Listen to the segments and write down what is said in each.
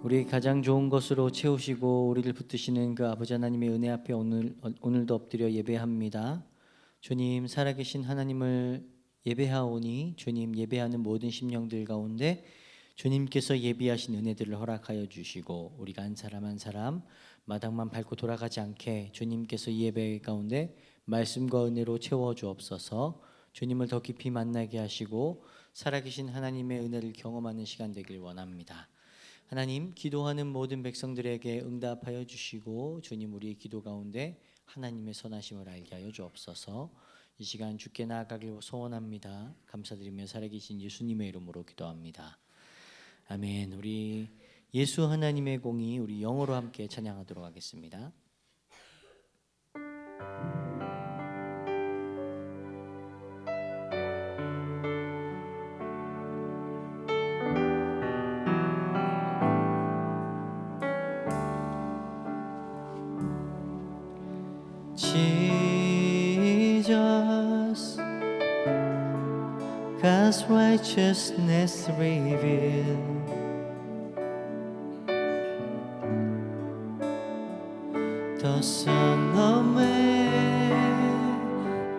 우리 가장 좋은 것으로 채우시고 우리를 붙드시는 그 아버지 하나님의 은혜 앞에 오늘도 엎드려 예배합니다. 주님, 살아계신 하나님을 예배하오니 주님, 예배하는 모든 심령들 가운데 주님께서 예비하신 은혜들을 허락하여 주시고 우리가 한 사람 한 사람 마당만 밟고 돌아가지 않게 주님께서 이 예배 가운데 말씀과 은혜로 채워 주옵소서. 주님을 더 깊이 만나게 하시고 살아계신 하나님의 은혜를 경험하는 시간 되길 원합니다. 하나님, 기도하는 모든 백성들에게 응답하여 주시고 주님, 우리의 기도 가운데 하나님의 선하심을 알게 하여 주옵소서. 이 시간 주께 나아가길 소원합니다. 감사드리며 살아계신 예수님의 이름으로 기도합니다. 아멘. 우리 예수 하나님의 공의 우리 영어로 함께 찬양하도록 하겠습니다. Jesus, God's righteousness revealed, the Son of Man,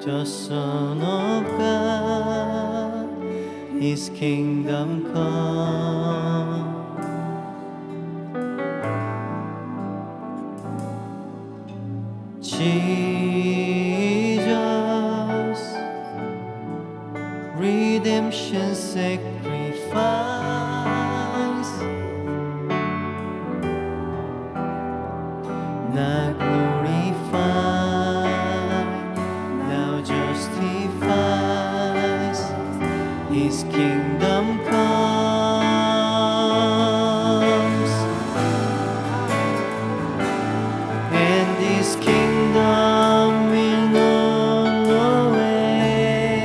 the Son of God, His kingdom come. Jesus, redemption sacrifice, now glorified, now justifies, His kingdom comes, and His kingdom will know no end,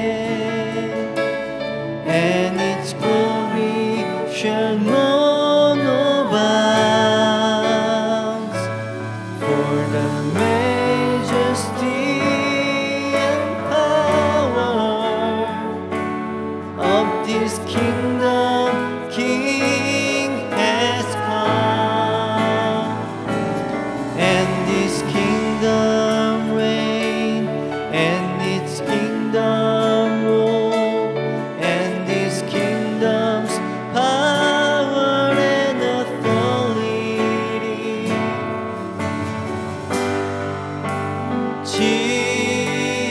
and its glory shall know no bounds, for the majesty and power of this kingdom King has come, and this kingdom reign, and its kingdom rule, and this kingdom's power and authority.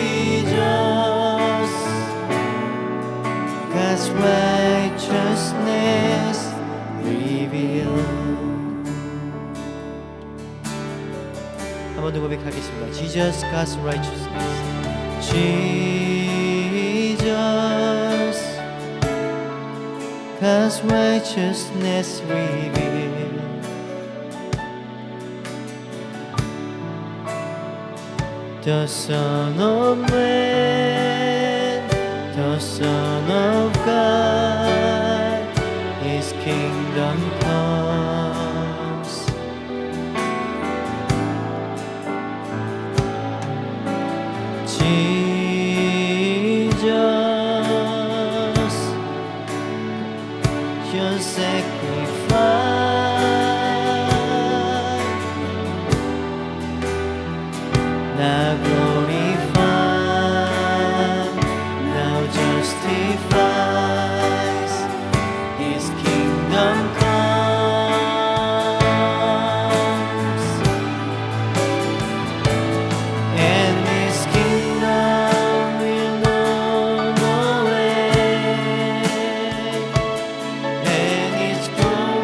Jesus, God's righteousness revealed. 한번 더 고백하겠습니다. Jesus, God's righteousness. Jesus, God's righteousness revealed, the Son of Man, the Son of God, His kingdom comes. Jesus, your sacrifice, now glorified, now justifies, His kingdom comes, and His kingdom will know no end, and its glory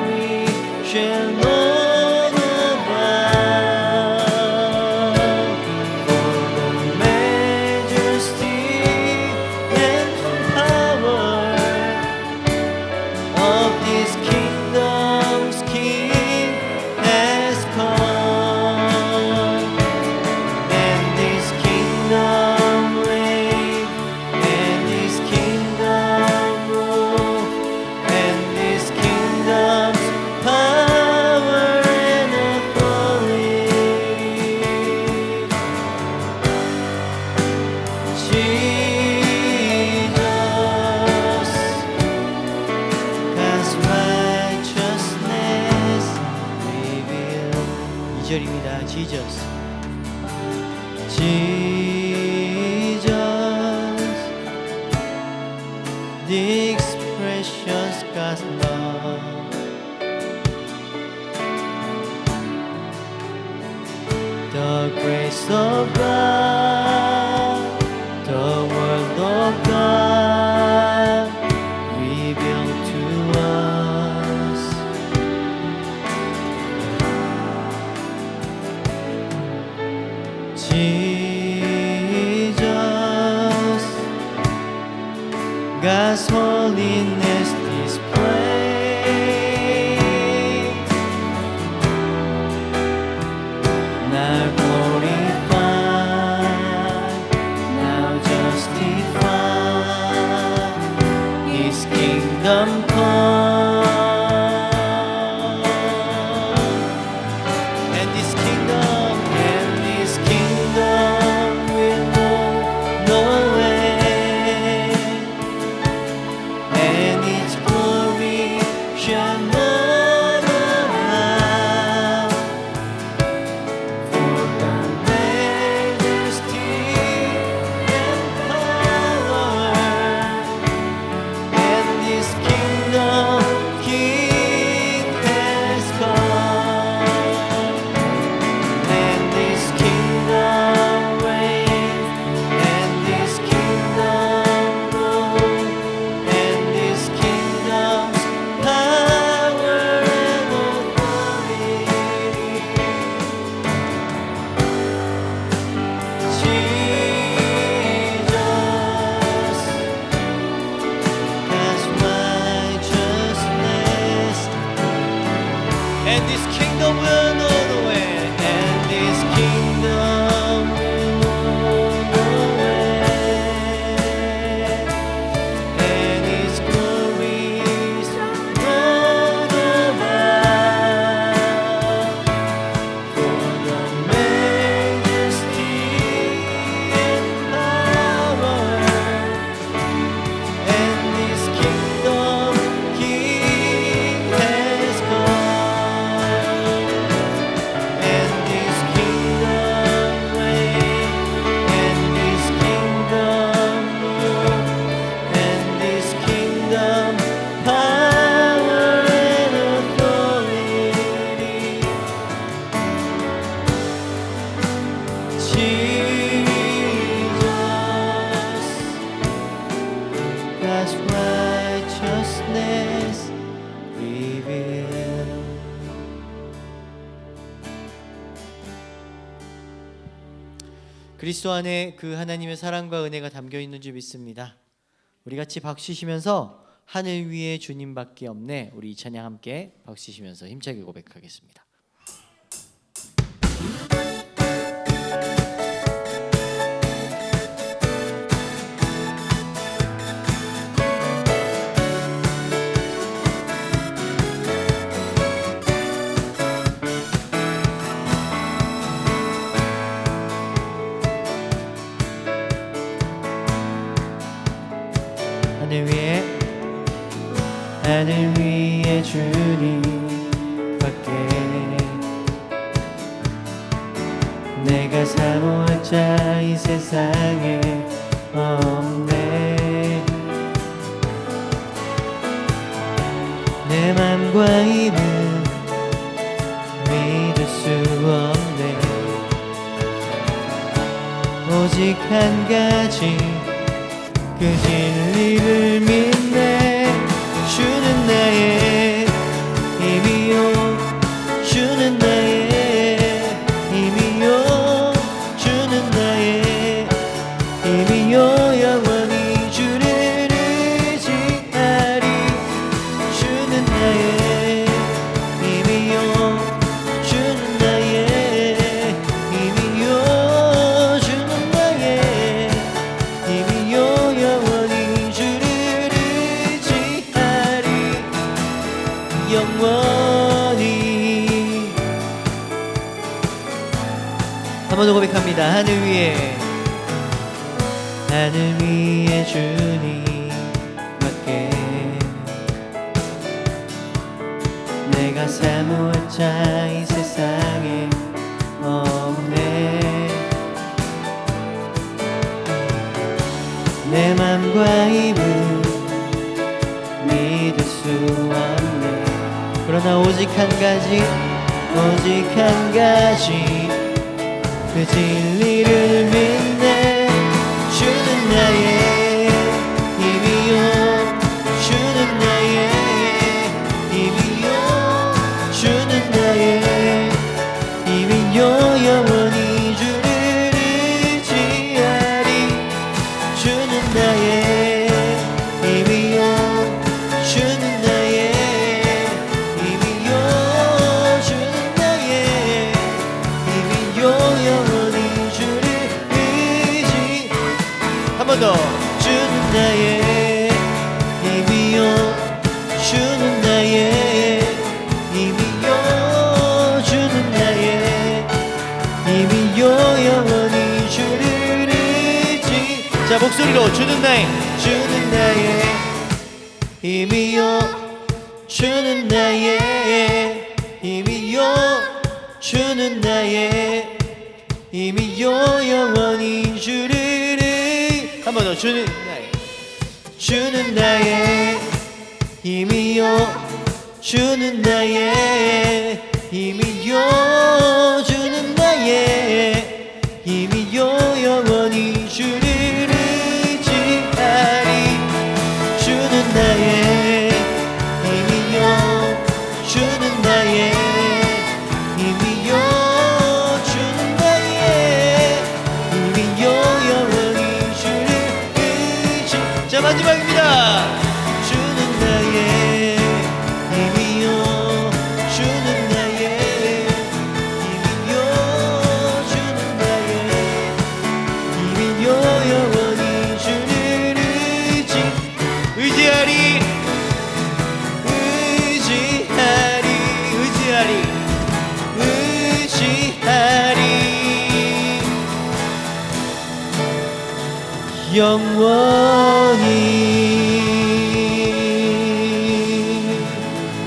Jesus, Jesus, the expressions God's love, the grace of God, the word of God revealed to us. Jesus, God's holiness display, now glorified, now justified, His kingdom come, and this kingdom will know no end, and its glory shall not end. For the majesty and power, and this kingdom King has come, and this kingdom reigns, and this kingdom rules, and this kingdom's power and authority. Jesus has righteousness, and this kingdom will know the way, and this kingdom will know the way, and His glories round about. For the majesty and power, and this kingdom King has come, and this kingdom reigns, and this kingdom rules, and this kingdom power and authority. Jesus, God's righteousness revealed. 그리스도 안에 그 하나님의 사랑과 은혜가 담겨 있는 줄 믿습니다. 우리 같이 박수 치면서 하늘 위에 주님밖에 없네, 우리 이 찬양 함께 박수 치면서 힘차게 고백하겠습니다. 하늘 위에 주님밖에 내가 사모할 자 이 세상에 없네. 내 맘과 입은 믿을 수 없네. 오직 한 가지 그 진리를 믿네. 주는 나의 힘이요, 주는 나의 힘이요, 주는 나의 힘이요, 영원히 주를 의지하리. 주는 나의 힘이요, 주는 나의 힘이요, 주는 나의 힘이요, 영원히 주를 영원히. 한 번 더 고백합니다. 하늘 위에 주님밖에 내가 사모할 자 이 세상에 믿을 수 없네. 그러나 오직 한 가지 그 진리를 믿네. 주는 나의 힘이요, 주는 나의 힘이요, 주는 나의 힘이요. 영원히 주를 의지하리. 주는 나의 힘이요, 주는 나의 힘이요, 주는 나의 힘이요. 영원히 주를 의지. 한 번 더. 주는 나의 힘이요, 주는 나의 힘이요, 주는 나의 힘이요. 영원히 주를 의지. 자, 목소리로. 주는 나의 힘이요, 주는 나의 힘이요, 주는 나의 힘이요. 영원히 주를 한 번 더. 주는 나의 힘이요, 주는 나의 힘이요, 주는 나의 힘이요. 영원히 주를 의지하리. 주는 나의 힘이요, 주는 나의 힘이요, 주는 나의 힘이요. 영원히 주를 의지. 자, 마지막입니다. 주는 나의 힘이요, 주는 나의 힘이요, 주는 나의 힘이요. 영원히 주를 의지하리. 영원히.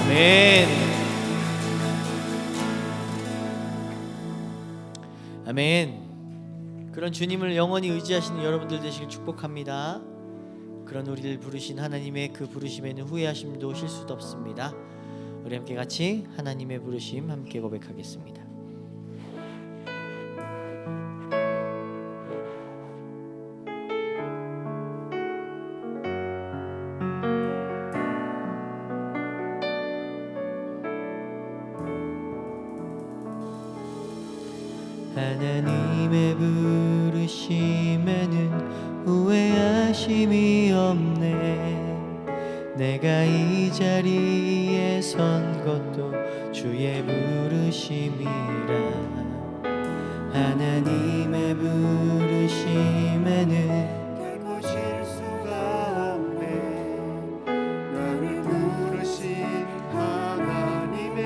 아멘. 아멘. 그런 주님을 영원히 의지하시는 여러분들 되시길 축복합니다. 그런 우리를 부르신 하나님의 그 부르심에는 후회하심도 실수도 없습니다. 우리 함께 같이 하나님의 부르심 함께 고백하겠습니다. 하나님의 부르심에는 후회하심이 없네. 내가 이 자리에 선 것도 주의 부르심이라. 하나님의 부르심에는 결코 실수가 없네. 나를 부르신 하나님의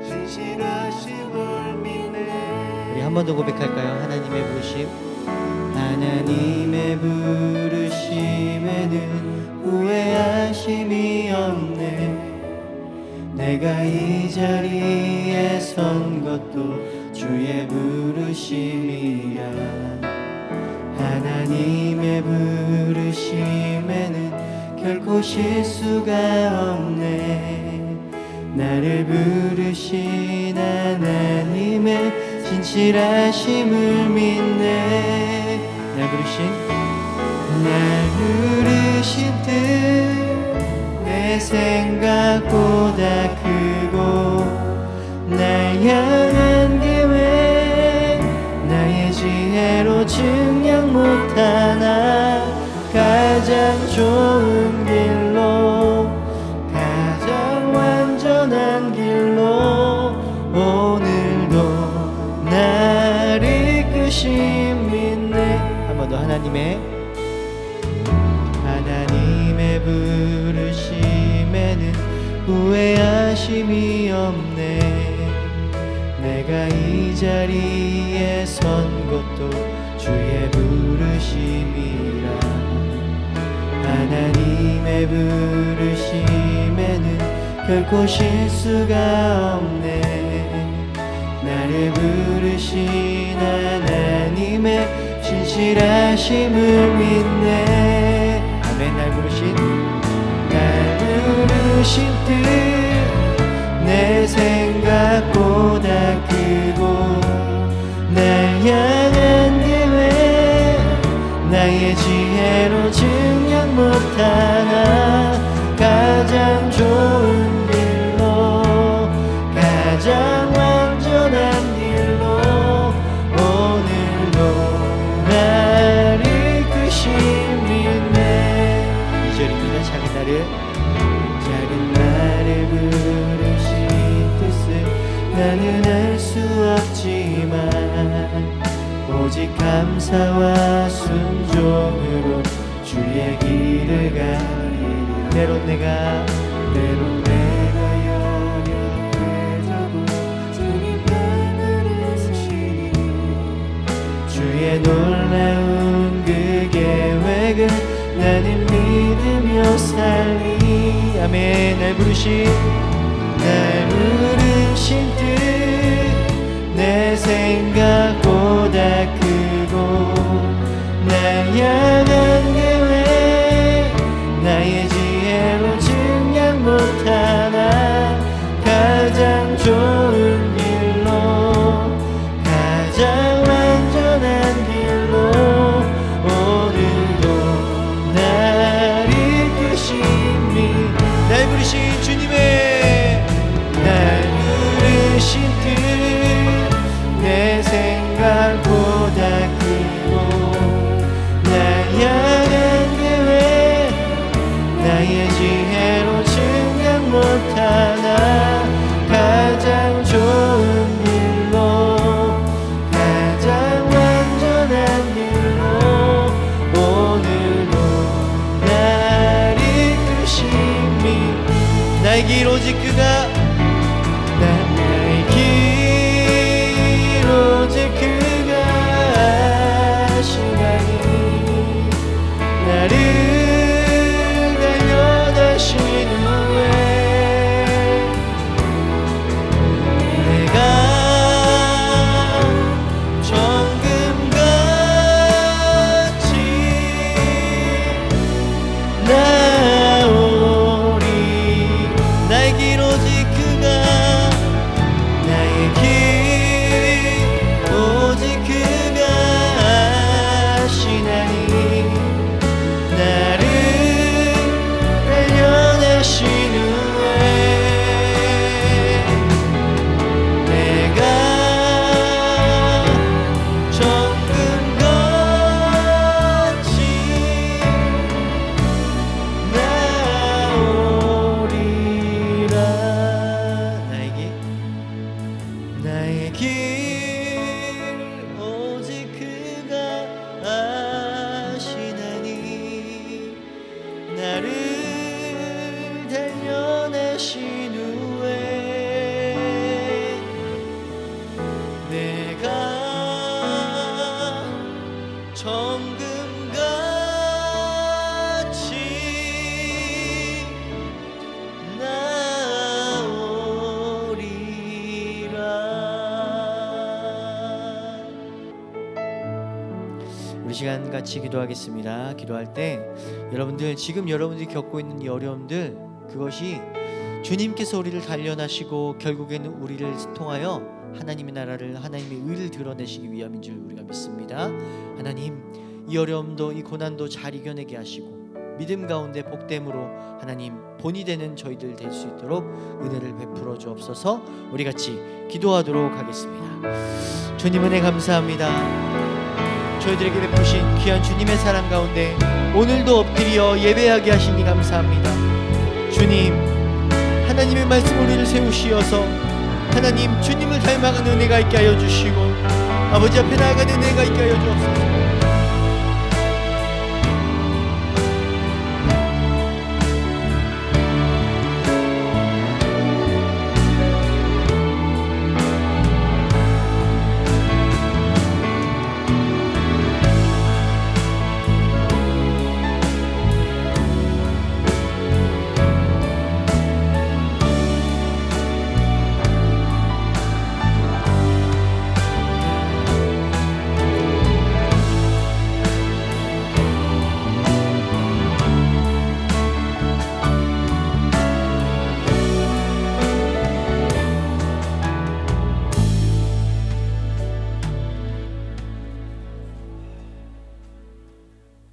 신실하심을 믿네. 우리 한 번 더 고백할까요? 하나님의 부르심. 하나님의 부르심에는 후회하심이 없네. 내가 이 자리에 선 것도 주의 부르심이야. 하나님의 부르심에는 결코 실수가 없네. 나를 부르신 하나님의 신실하심을 믿네. 날 부르신 뜻 내 생각보다 크고 날 향한 계획 나의 지혜로 증량 못하나 가장 좋은 길로 가장 완전한 길로 오늘도 날 이끄심 믿네. 한 번 더. 하나님의 부르심에는 후회하심이 없네. 내가 이 자리에 선 것도 주의 부르심이라. 하나님의 부르심에는 결코 실수가 없네. 나를 부르신 하나님의 신실하심을 믿네. 아멘. 날 부르신 못하나 가장 좋은 길로 가장 완전한 길로 오늘도 날 이끄심이네. 2절입니다. 작은 나를 부르신 뜻을 나는 알 수 없지만 오직 감사와 순종으로 주의 길을 가리라. 때론 내가 여리되어도 주님 부르시니 주의 놀라운 그 계획을 나는 믿으며 살리. 아멘. 날 부르신 뜻 내 생각보다 크고 날 향한 계획 나의 지혜로 증량 못하나 가장 좋은 길로 가장 완전한 길로 오늘도 날 이끄심이. 날 부르신 주님의 날 부르신 뜻 내 생각보다 크고 날 향한 계획 나의 지혜로 증량 못하나 가장 좋은 길로 가장 완전한 길로 오늘도 날 이끄심이. 나의 길 오직 그가 나의 길 오직 그가 하시나니 나를 달려다신 후에 내가 정금같이 나오리. 나의 길 오직 그가 나의 길 오직 그가 하시나니 나를 달려내신 후에 내가 정금같이 나오리라. 나의 길 오직 그가 아시나니 나를 달려내신 후에 내가 정금같이 나오리라. 우리 시간 같이 기도하겠습니다. 기도할 때 지금 여러분들이 겪고 있는 이 어려움들, 그것이 주님께서 우리를 단련하시고 결국에는 우리를 통하여 하나님의 나라를, 하나님의 의를 드러내시기 위함인 줄 우리가 믿습니다. 하나님, 이 어려움도 이 고난도 잘 이겨내게 하시고 믿음 가운데 복됨으로 하나님 본이 되는 저희들 될 수 있도록 은혜를 베풀어 주옵소서. 우리 같이 기도하도록 하겠습니다. 주님 은혜 감사합니다. 저희들에게 베푸신 귀한 주님의 사랑 가운데 오늘도 엎드려 예배하게 하시니 감사합니다. 주님, 하나님의 말씀 우리를 세우시어서 하나님 주님을 닮아가는 은혜가 있게 하여 주시고 아버지 앞에 나아가는 은혜가 있게 하여 주옵소서.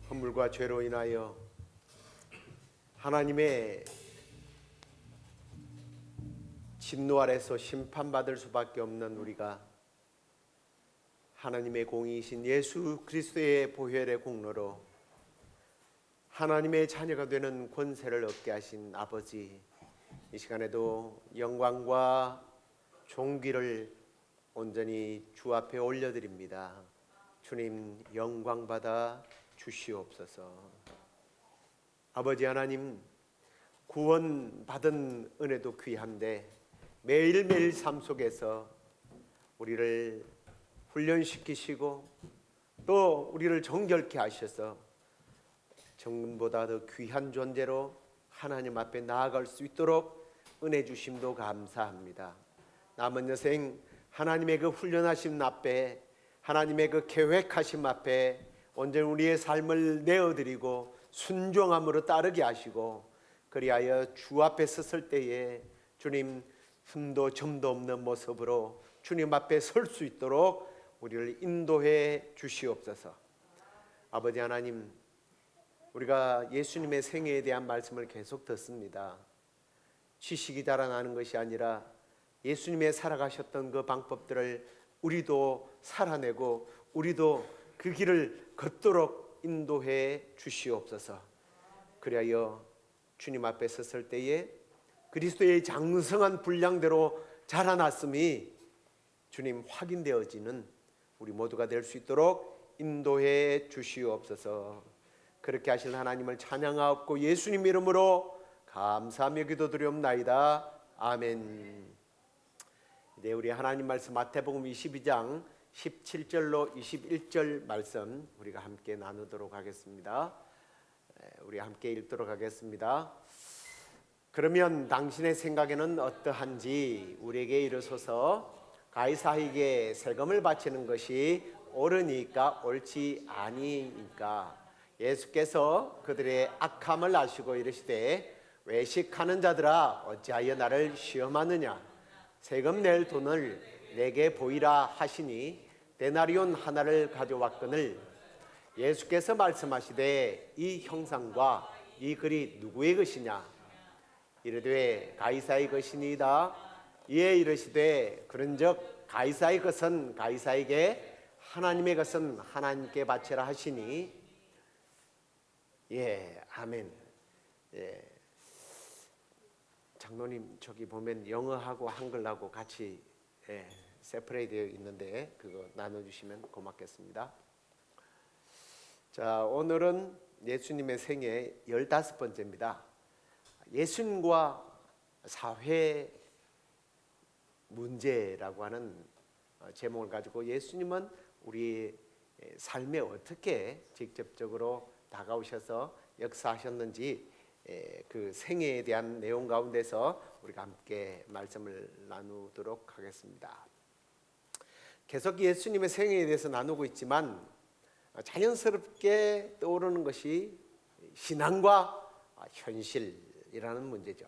허물과 죄로 인하여 하나님의 진노 아래서 심판받을 수밖에 없는 우리가 하나님의 공의이신 예수 그리스도의 보혈의 공로로 하나님의 자녀가 되는 권세를 얻게 하신 아버지, 이 시간에도 영광과 존귀를 온전히 주 앞에 올려드립니다. 주님, 영광 받아 주시옵소서. 아버지 하나님, 구원받은 은혜도 귀한데 매일매일 삶 속에서 우리를 훈련시키시고 또 우리를 정결케 하셔서 정금보다 더 귀한 존재로 하나님 앞에 나아갈 수 있도록 은혜 주심도 감사합니다. 남은 여생 하나님의 그 훈련하심 앞에, 하나님의 그 계획하심 앞에 온전히 우리의 삶을 내어드리고 순종함으로 따르게 하시고, 그리하여 주 앞에 섰을 때에 주님 흠도 점도 없는 모습으로 주님 앞에 설 수 있도록 우리를 인도해 주시옵소서. 아버지 하나님, 우리가 예수님의 생애에 대한 말씀을 계속 듣습니다. 지식이 자라나는 것이 아니라 예수님의 살아가셨던 그 방법들을 우리도 살아내고 우리도 그 길을 걷도록 인도해 주시옵소서. 그리하여 주님 앞에 섰을 때에 그리스도의 장성한 분량대로 자라났음이 주님 확인되어지는 우리 모두가 될 수 있도록 인도해 주시옵소서. 그렇게 하실 하나님을 찬양하옵고 예수님 이름으로 감사하며 기도드리옵나이다. 아멘. 이제 우리 하나님 말씀 마태복음 22장 17절로 21절 말씀 우리가 함께 나누도록 하겠습니다. 우리 함께 읽도록 하겠습니다. 그러면 당신의 생각에는 어떠한지 우리에게 이르소서. 가이사에게 세금을 바치는 것이 옳으니까 옳지 아니니까. 예수께서 그들의 악함을 아시고 이르시되 외식하는 자들아 어찌하여 나를 시험하느냐. 세금 낼 돈을 내게 보이라 하시니 데나리온 하나를 가져왔거늘. 예수께서 말씀하시되 이 형상과 이 글이 누구의 것이냐. 이르되 가이사의 것이니이다. 이에 이르시되 그런즉 가이사의 것은 가이사에게, 하나님의 것은 하나님께 바치라 하시니. 아멘. 장로님, 저기 보면 영어하고 한글하고 같이 세퍼레이트 되어 있는데 그거 나눠주시면 고맙겠습니다. 자, 오늘은 예수님의 생애 15번째입니다. 예수님과 사회 문제라고 하는 제목을 가지고 예수님은 우리 삶에 어떻게 직접적으로 다가오셔서 역사하셨는지 그 생애에 대한 내용 가운데서 우리가 함께 말씀을 나누도록 하겠습니다. 계속 예수님의 생애에 대해서 나누고 있지만 자연스럽게 떠오르는 것이 신앙과 현실이라는 문제죠.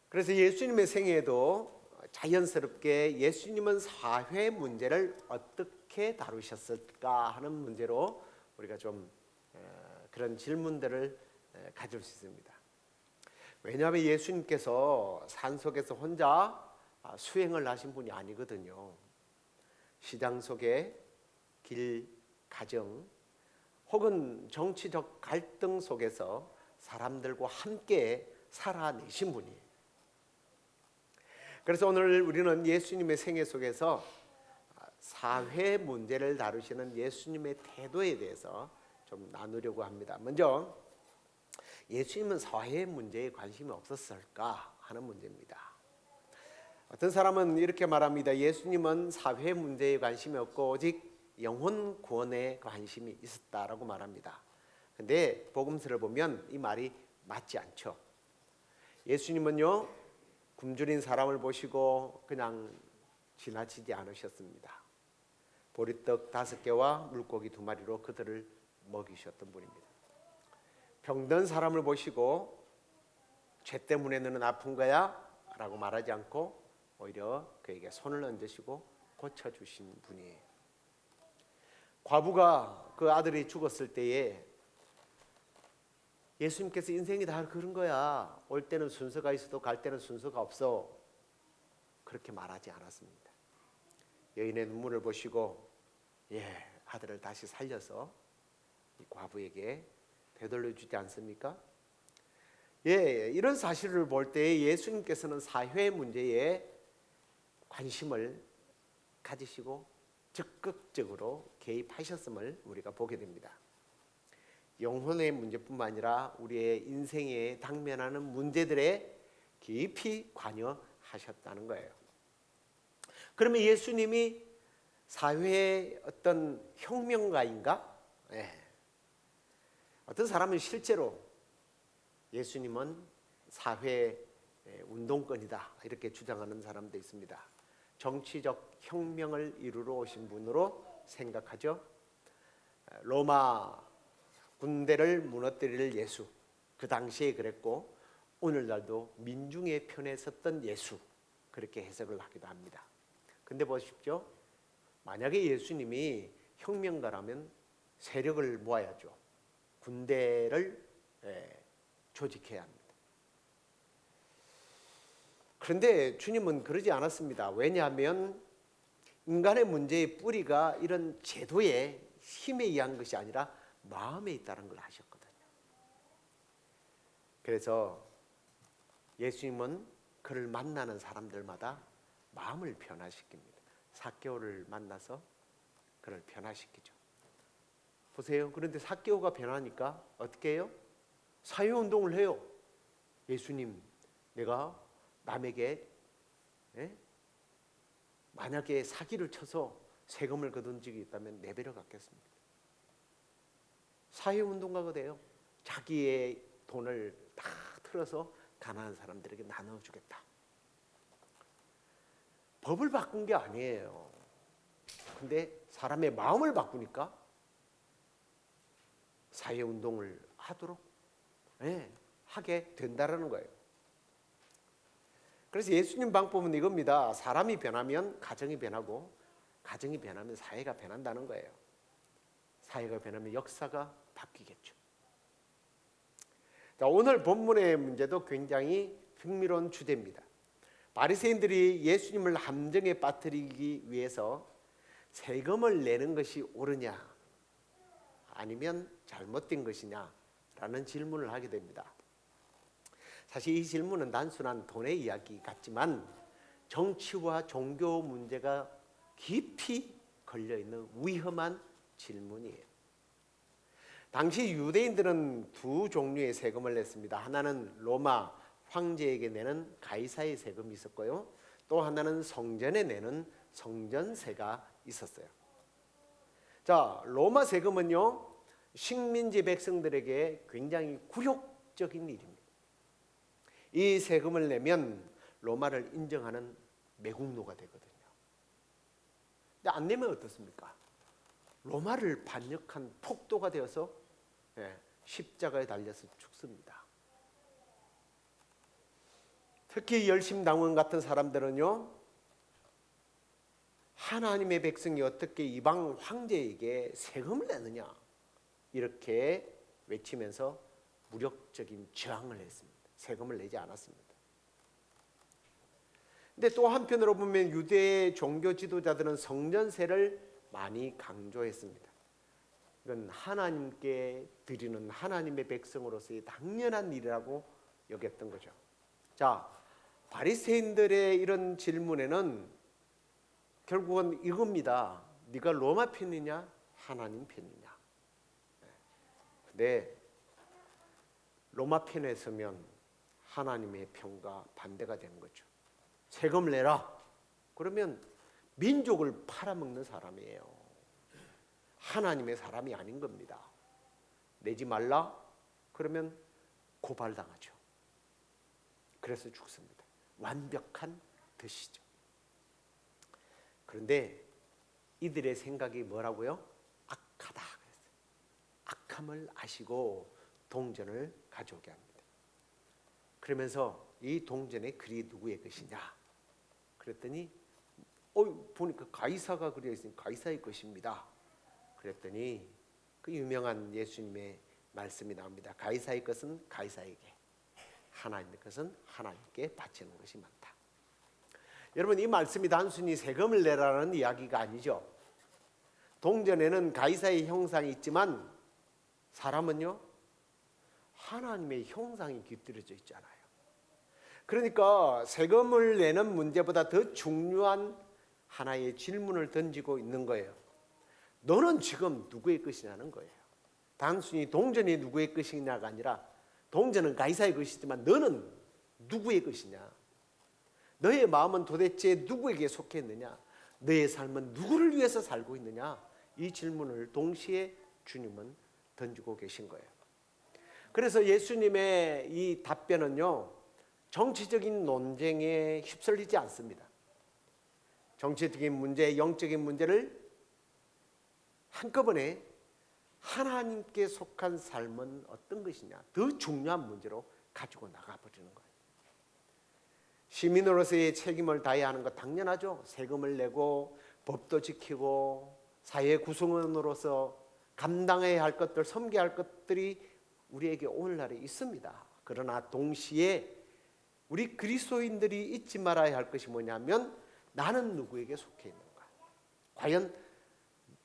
그래서 예수님의 생애에도 자연스럽게 예수님은 사회 문제를 어떻게 다루셨을까 하는 문제로 우리가 좀 그런 질문들을 가질 수 있습니다. 왜냐하면 예수님께서 산속에서 혼자 수행을 하신 분이 아니거든요. 시장 속에 길, 가정 혹은 정치적 갈등 속에서 사람들과 함께 살아내신 분이에요. 그래서 오늘 우리는 예수님의 생애 속에서 사회 문제를 다루시는 예수님의 태도에 대해서 좀 나누려고 합니다. 먼저 예수님은 사회 문제에 관심이 없었을까 하는 문제입니다. 어떤 사람은 이렇게 말합니다. 예수님은 사회 문제에 관심이 없고 오직 영혼 구원에 관심이 있었다라고 말합니다. 근데 복음서를 보면 이 말이 맞지 않죠. 예수님은요, 굶주린 사람을 보시고 그냥 지나치지 않으셨습니다. 보리떡 5개와 물고기 2마리로 그들을 먹이셨던 분입니다. 병든 사람을 보시고 죄 때문에 너는 아픈 거야? 라고 말하지 않고 오히려 그에게 손을 얹으시고 고쳐주신 분이에요. 과부가 그 아들이 죽었을 때에 예수님께서 인생이 다 그런 거야. 올 때는 순서가 있어도 갈 때는 순서가 없어. 그렇게 말하지 않았습니다. 여인의 눈물을 보시고 아들을 다시 살려서 이 과부에게 되돌려 주지 않습니까? 이런 사실을 볼 때 예수님께서는 사회 문제에 관심을 가지시고 적극적으로 개입하셨음을 우리가 보게 됩니다. 영혼의 문제뿐만 아니라 우리의 인생에 당면하는 문제들에 깊이 관여하셨다는 거예요. 그러면 예수님이 사회의 어떤 혁명가인가? 어떤 사람은 실제로 예수님은 사회 운동권이다 이렇게 주장하는 사람도 있습니다. 정치적 혁명을 이루러 오신 분으로 생각하죠. 로마 군대를 무너뜨릴 예수, 그 당시에 그랬고 오늘날도 민중의 편에 섰던 예수, 그렇게 해석을 하기도 합니다. 근데 보십시오. 만약에 예수님이 혁명가라면 세력을 모아야죠. 군대를 조직해야 합니다. 그런데 주님은 그러지 않았습니다. 왜냐하면 인간의 문제의 뿌리가 이런 제도의 힘에 의한 것이 아니라 마음에 있다는 걸 아셨거든요. 그래서 예수님은 그를 만나는 사람들마다 마음을 변화시킵니다. 삭개오를 만나서 그를 변화시키죠. 보세요. 그런데 삭개오가 변하니까 어떻게 해요? 사회운동을 해요. 예수님, 내가 남에게 만약에 사기를 쳐서 세금을 거둔 적이 있다면 내버려 갖겠습니다. 사회운동가가 돼요. 자기의 돈을 다 틀어서 가난한 사람들에게 나눠주겠다. 법을 바꾼 게 아니에요. 근데 사람의 마음을 바꾸니까 사회운동을 하도록 하게 된다라는 거예요. 그래서 예수님 방법은 이겁니다. 사람이 변하면 가정이 변하고 가정이 변하면 사회가 변한다는 거예요. 사회가 변하면 역사가 바뀌겠죠. 자, 오늘 본문의 문제도 굉장히 흥미로운 주제입니다. 바리새인들이 예수님을 함정에 빠뜨리기 위해서 세금을 내는 것이 옳으냐 아니면 잘못된 것이냐라는 질문을 하게 됩니다. 사실 이 질문은 단순한 돈의 이야기 같지만 정치와 종교 문제가 깊이 걸려있는 위험한 질문이에요. 당시 유대인들은 두 종류의 세금을 냈습니다. 하나는 로마 황제에게 내는 가이사의 세금이 있었고요. 또 하나는 성전에 내는 성전세가 있었어요. 자, 로마 세금은요, 식민지 백성들에게 굉장히 굴욕적인 일입니다. 이 세금을 내면 로마를 인정하는 매국노가 되거든요. 근데 안 내면 어떻습니까? 로마를 반역한 폭도가 되어서 십자가에 달려서 죽습니다. 특히 열심당원 같은 사람들은요, 하나님의 백성이 어떻게 이방 황제에게 세금을 내느냐 이렇게 외치면서 무력적인 저항을 했습니다. 세금을 내지 않았습니다. 근데 또 한편으로 보면 유대의 종교 지도자들은 성전세를 많이 강조했습니다. 이건 하나님께 드리는 하나님의 백성으로서의 당연한 일이라고 여겼던 거죠. 자, 바리새인들의 이런 질문에는 결국은 이겁니다. 네가 로마 편이냐 하나님 편이냐. 근데 로마 편에 서면 하나님의 편과 반대가 되는 거죠. 세금을 내라. 그러면 민족을 팔아먹는 사람이에요. 하나님의 사람이 아닌 겁니다. 내지 말라? 그러면 고발당하죠. 그래서 죽습니다. 완벽한 덫이죠. 그런데 이들의 생각이 뭐라고요? 악하다 그랬어요. 악함을 아시고 동전을 가져오게 합니다. 그러면서 이 동전의 글이 누구의 것이냐? 그랬더니 보니까 가이사가 그려 있으니 가이사의 것입니다. 그랬더니 그 유명한 예수님의 말씀이 나옵니다. 가이사의 것은 가이사에게, 하나님의 것은 하나님께 바치는 것이 많다. 여러분, 이 말씀이 단순히 세금을 내라는 이야기가 아니죠. 동전에는 가이사의 형상이 있지만 사람은요, 하나님의 형상이 깃들여져 있잖아요. 그러니까 세금을 내는 문제보다 더 중요한 하나의 질문을 던지고 있는 거예요. 너는 지금 누구의 것이냐는 거예요. 단순히 동전이 누구의 것이냐가 아니라 동전은 가이사의 것이지만 너는 누구의 것이냐? 너의 마음은 도대체 누구에게 속해 있느냐? 너의 삶은 누구를 위해서 살고 있느냐? 이 질문을 동시에 주님은 던지고 계신 거예요. 그래서 예수님의 이 답변은요, 정치적인 논쟁에 휩쓸리지 않습니다. 정치적인 문제, 영적인 문제를 한꺼번에 하나님께 속한 삶은 어떤 것이냐, 더 중요한 문제로 가지고 나가버리는 거예요. 시민으로서의 책임을 다해야 하는 것 당연하죠. 세금을 내고 법도 지키고 사회 구성원으로서 감당해야 할 것들, 섬겨야 할 것들이 우리에게 오늘날에 있습니다. 그러나 동시에 우리 그리스도인들이 잊지 말아야 할 것이 뭐냐면, 나는 누구에게 속해 있는가? 과연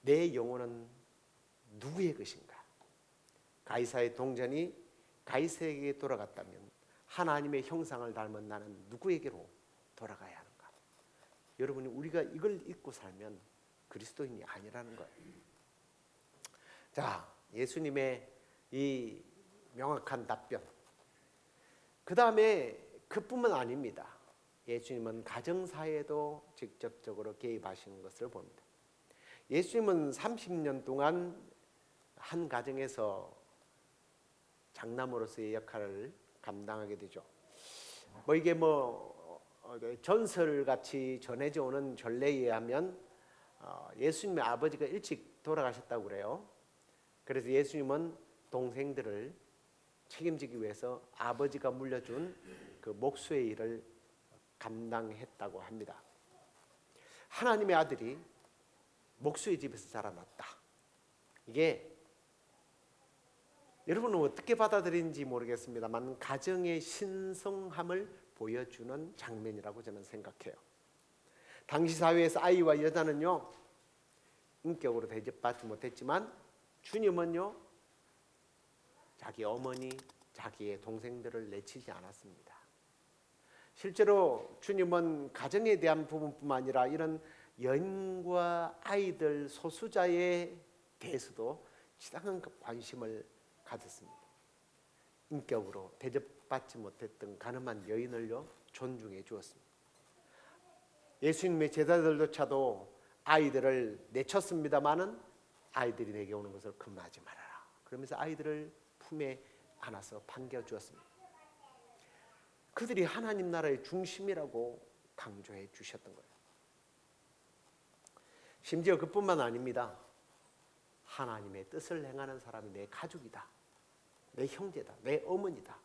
내 영혼은 누구의 것인가? 가이사의 동전이 가이사에게 돌아갔다면 하나님의 형상을 닮은 나는 누구에게로 돌아가야 하는가? 여러분이 우리가 이걸 잊고 살면 그리스도인이 아니라는 거예요. 자, 예수님의 이 명확한 답변. 그 다음에 그뿐만 아닙니다. 예수님은 가정사회에도 직접적으로 개입하시는 것을 봅니다. 예수님은 30년 동안 한 가정에서 장남으로서의 역할을 감당하게 되죠. 이게 전설같이 전해져 오는 전례에 의하면 예수님의 아버지가 일찍 돌아가셨다고 그래요. 그래서 예수님은 동생들을 책임지기 위해서 아버지가 물려준 그 목수의 일을 감당했다고 합니다. 하나님의 아들이 목수의 집에서 자라났다. 이게 여러분은 어떻게 받아들이는지 모르겠습니다만 가정의 신성함을 보여주는 장면이라고 저는 생각해요. 당시 사회에서 아이와 여자는요, 인격으로 대접받지 못했지만 주님은요, 자기 어머니, 자기의 동생들을 내치지 않았습니다. 실제로 주님은 가정에 대한 부분뿐만 아니라 이런 여인과 아이들, 소수자에 대해서도 지당한 관심을 가졌습니다. 인격으로 대접받지 못했던 가늠한 여인을요, 존중해 주었습니다. 예수님의 제자들조차도 아이들을 내쳤습니다마는 아이들이 내게 오는 것을 금하지 말아라. 그러면서 아이들을 품에 안아서 반겨 주었습니다. 그들이 하나님 나라의 중심이라고 강조해 주셨던 거예요. 심지어 그뿐만 아닙니다. 하나님의 뜻을 행하는 사람이 내 가족이다, 내 형제다, 내 어머니다.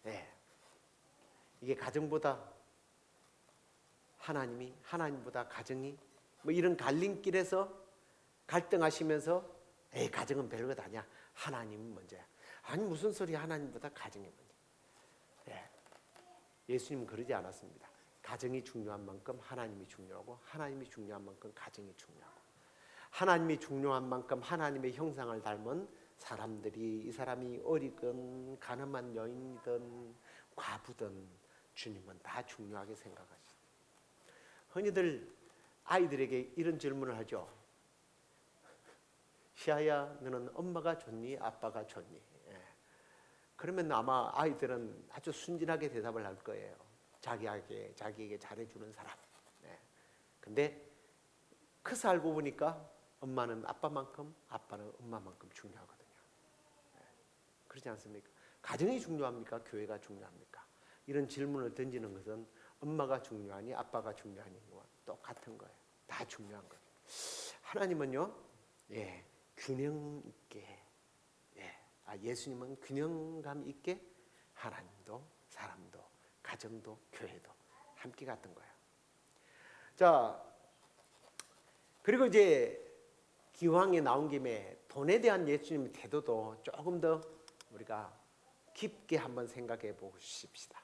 네. 이게 가정보다 하나님보다 가정이 이런 갈림길에서 갈등하시면서 가정은 별것 아니야, 하나님은 먼저야. 아니 무슨 소리야, 하나님보다 가정이 먼저. 예수님은 그러지 않았습니다. 가정이 중요한 만큼 하나님이 중요하고 하나님이 중요한 만큼 가정이 중요하고 하나님이 중요한 만큼 하나님의 형상을 닮은 사람들이, 이 사람이 어리건 가늠한 여인이든 과부든 주님은 다 중요하게 생각하시죠. 흔히들 아이들에게 이런 질문을 하죠. 시아야, 너는 엄마가 좋니 아빠가 좋니? 그러면 아마 아이들은 아주 순진하게 대답을 할 거예요. 자기에게 잘해주는 사람. 근데 커서 알고 보니까 엄마는 아빠만큼, 아빠는 엄마만큼 중요하거든요. 그렇지 않습니까? 가정이 중요합니까? 교회가 중요합니까? 이런 질문을 던지는 것은 엄마가 중요하니 아빠가 중요하니와 똑같은 거예요. 다 중요한 거예요. 하나님은요, 균형 있게, 예수님은 균형감 있게 하나님도 사람도 가정도 교회도 함께 갔던 거예요. 자, 그리고 이제 기왕에 나온 김에 돈에 대한 예수님의 태도도 조금 더 우리가 깊게 한번 생각해 보십시다.